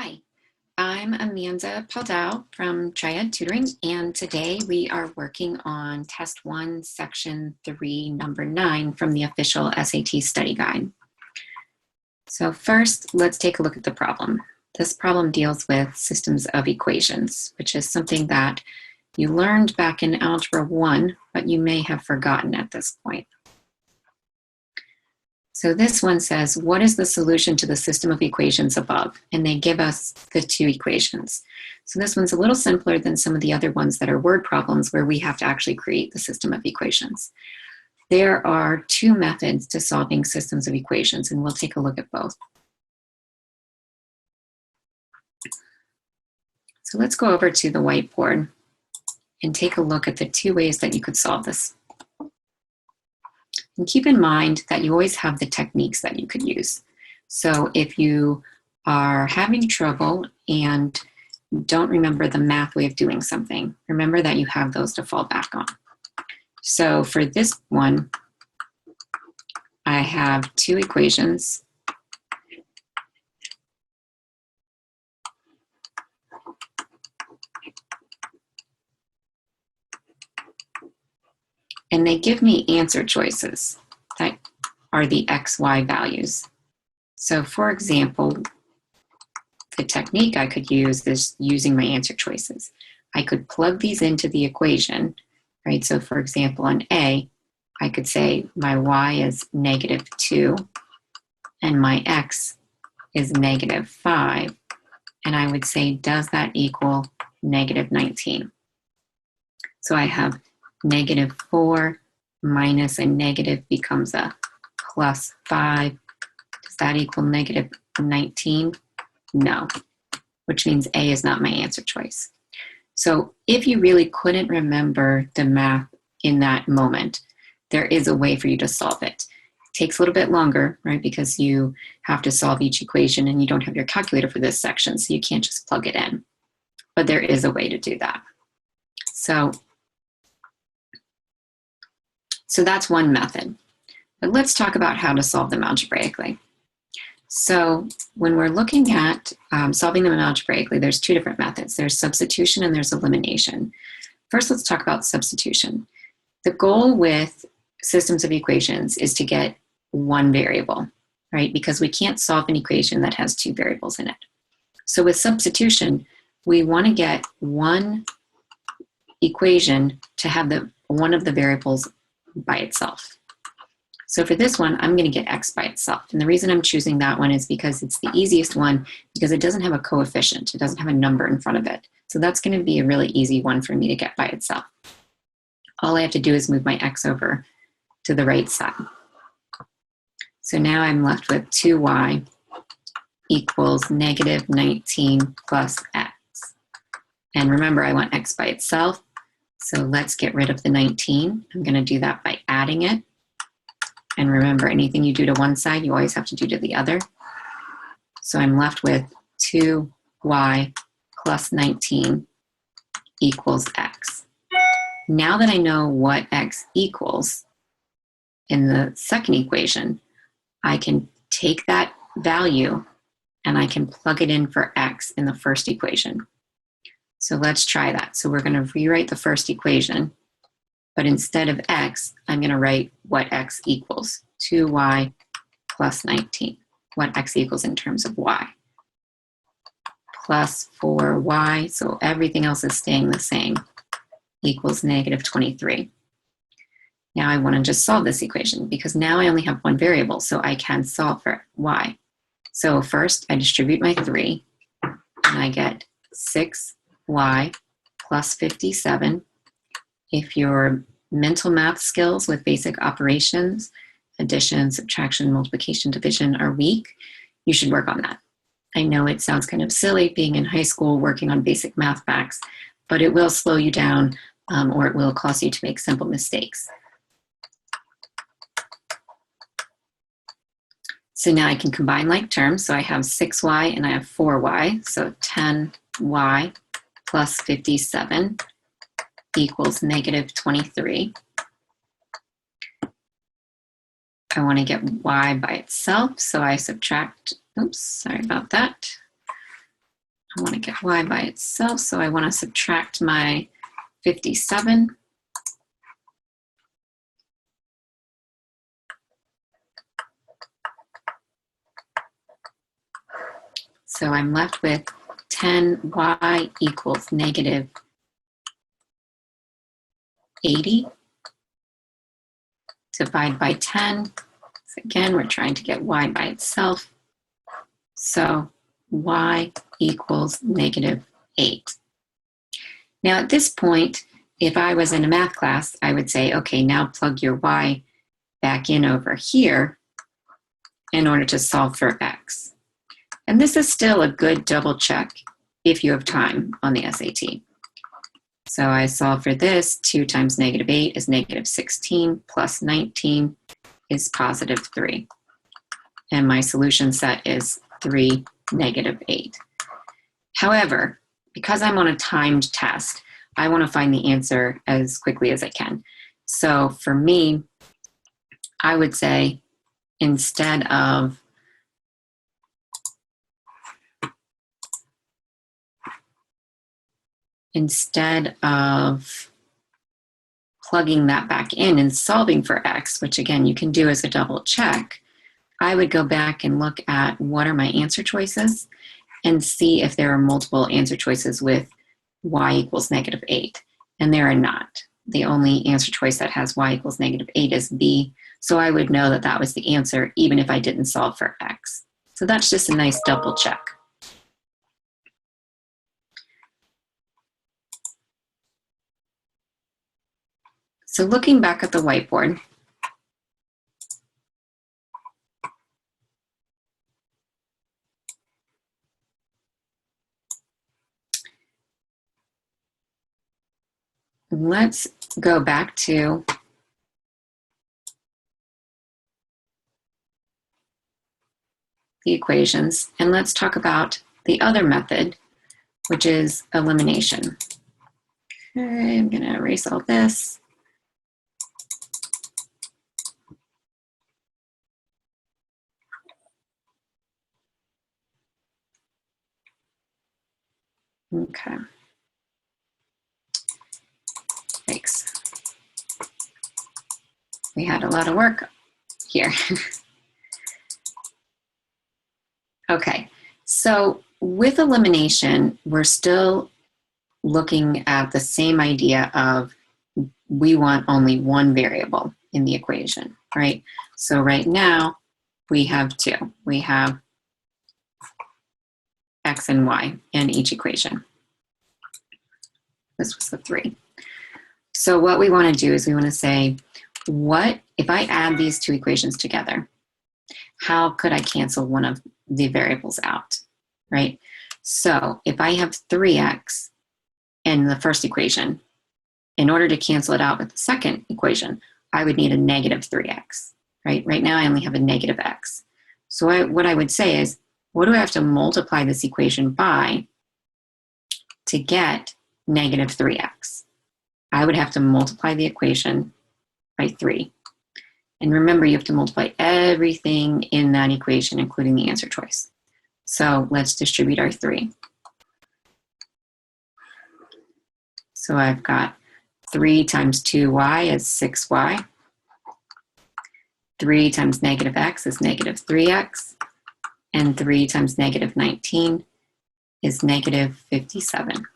Hi, I'm Amanda Paldau from Triad Tutoring, and today we are working on Test 1, Section 3, Number 9 from the official SAT Study Guide. So first, let's take a look at the problem. This problem deals with systems of equations, which is something that you learned back in Algebra 1, but you may have forgotten at this point. So this one says, what is the solution to the system of equations above? And they give us the two equations. So this one's a little simpler than some of the other ones that are word problems where we have to actually create the system of equations. There are two methods to solving systems of equations, and we'll take a look at both. So let's go over to the whiteboard and take a look at the two ways that you could solve this. And keep in mind that you always have the techniques that you could use. So if you are having trouble and don't remember the math way of doing something, remember that you have those to fall back on. So for this one, I have two equations. And they give me answer choices that are the X, Y values. So for example, the technique I could use is using my answer choices. I could plug these into the equation, right? So for example, on A, I could say my Y is -2 and my X is -5. And I would say, does that equal -19? So I have -4 minus a negative becomes a +5. Does that equal -19? No, which means A is not my answer choice. So if you really couldn't remember the math in that moment, there is a way for you to solve it. It takes a little bit longer, right? Because you have to solve each equation and you don't have your calculator for this section, so you can't just plug it in. But there is a way to do that. So that's one method. But let's talk about how to solve them algebraically. So when we're looking at solving them algebraically, there's two different methods. There's substitution and there's elimination. First, let's talk about substitution. The goal with systems of equations is to get one variable, right? Because we can't solve an equation that has two variables in it. So with substitution, we want to get one equation to have one of the variables by itself. So for this one, I'm going to get X by itself. And the reason I'm choosing that one is because it's the easiest one because it doesn't have a coefficient. It doesn't have a number in front of it. So that's going to be a really easy one for me to get by itself. All I have to do is move my X over to the right side. So now I'm left with 2y equals -19 plus X. And remember, I want X by itself. So let's get rid of the 19. I'm going to do that by adding it. And remember, anything you do to one side, you always have to do to the other. So I'm left with 2y plus 19 equals X. Now that I know what X equals in the second equation, I can take that value and I can plug it in for X in the first equation. So let's try that. So we're going to rewrite the first equation, but instead of X, I'm going to write what X equals, 2y plus 19, what X equals in terms of Y, plus 4y, so everything else is staying the same, equals -23. Now I want to just solve this equation because now I only have one variable, so I can solve for Y. So first I distribute my 3, and I get 6y plus 57. If your mental math skills with basic operations, addition, subtraction, multiplication, division are weak, you should work on that. I know it sounds kind of silly being in high school working on basic math facts, but it will slow you down or it will cause you to make simple mistakes. So now I can combine like terms. So I have 6y and I have 4y, so 10y plus 57 equals -23. I want to get y by itself, so I subtract, oops, sorry about that. I want to get y by itself, so I want to subtract my 57. So I'm left with 10y equals negative 80. Divide by 10. So again, we're trying to get y by itself. So y equals negative 8. Now at this point, if I was in a math class, I would say, okay, now plug your y back in over here in order to solve for x. And this is still a good double check if you have time on the SAT. So I solve for this. 2 times negative 8 is negative 16 plus 19 is positive 3. And my solution set is 3, negative 8. However, because I'm on a timed test, I want to find the answer as quickly as I can. So for me, I would say instead of plugging that back in and solving for x, which again you can do as a double check, I would go back and look at what are my answer choices and see if there are multiple answer choices with y equals negative 8. And there are not. The only answer choice that has y equals negative 8 is B. So I would know that that was the answer even if I didn't solve for x. So that's just a nice double check. So looking back at the whiteboard, let's go back to the equations and let's talk about the other method, which is elimination. Okay, I'm going to erase all this. Okay. Thanks. We had a lot of work here. Okay, so with elimination, we're still looking at the same idea of we want only one variable in the equation, right? So right now, we have two. We have x and y in each equation. This was the 3. So what we want to do is we want to say, what if I add these two equations together? How could I cancel one of the variables out, right? So if I have 3x in the first equation, in order to cancel it out with the second equation, I would need a negative 3x, right? Right now I only have a negative x. So what I would say is, what do I have to multiply this equation by to get negative 3x? I would have to multiply the equation by 3. And remember, you have to multiply everything in that equation, including the answer choice. So let's distribute our 3. So I've got 3 times 2y is 6y. 3 times negative x is negative 3x. And 3 times negative 19 is negative 57.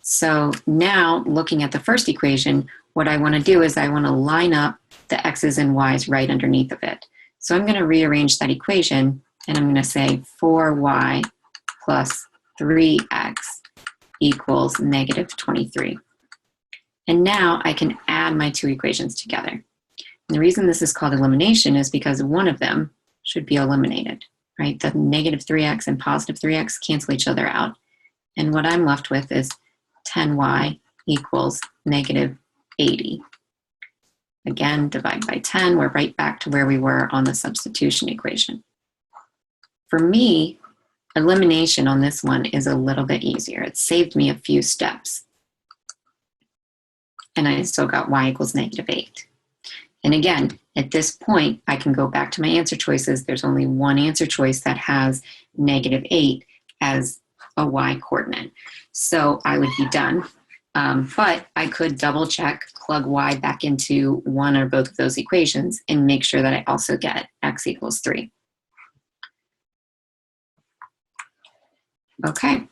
So now, looking at the first equation, what I want to do is I want to line up the x's and y's right underneath of it. So I'm going to rearrange that equation, and I'm going to say 4y plus 3x equals negative 23. And now I can add my two equations together. And the reason this is called elimination is because one of them should be eliminated, right? The negative 3x and positive 3x cancel each other out. And what I'm left with is 10y equals negative 80. Again, divide by 10, we're right back to where we were on the substitution equation. For me, elimination on this one is a little bit easier. It saved me a few steps. And I still got y equals negative 8. And again, at this point, I can go back to my answer choices. There's only one answer choice that has negative 8. as a y coordinate. So I would be done. But I could double check, plug y back into one or both of those equations and make sure that I also get x equals 3. Okay,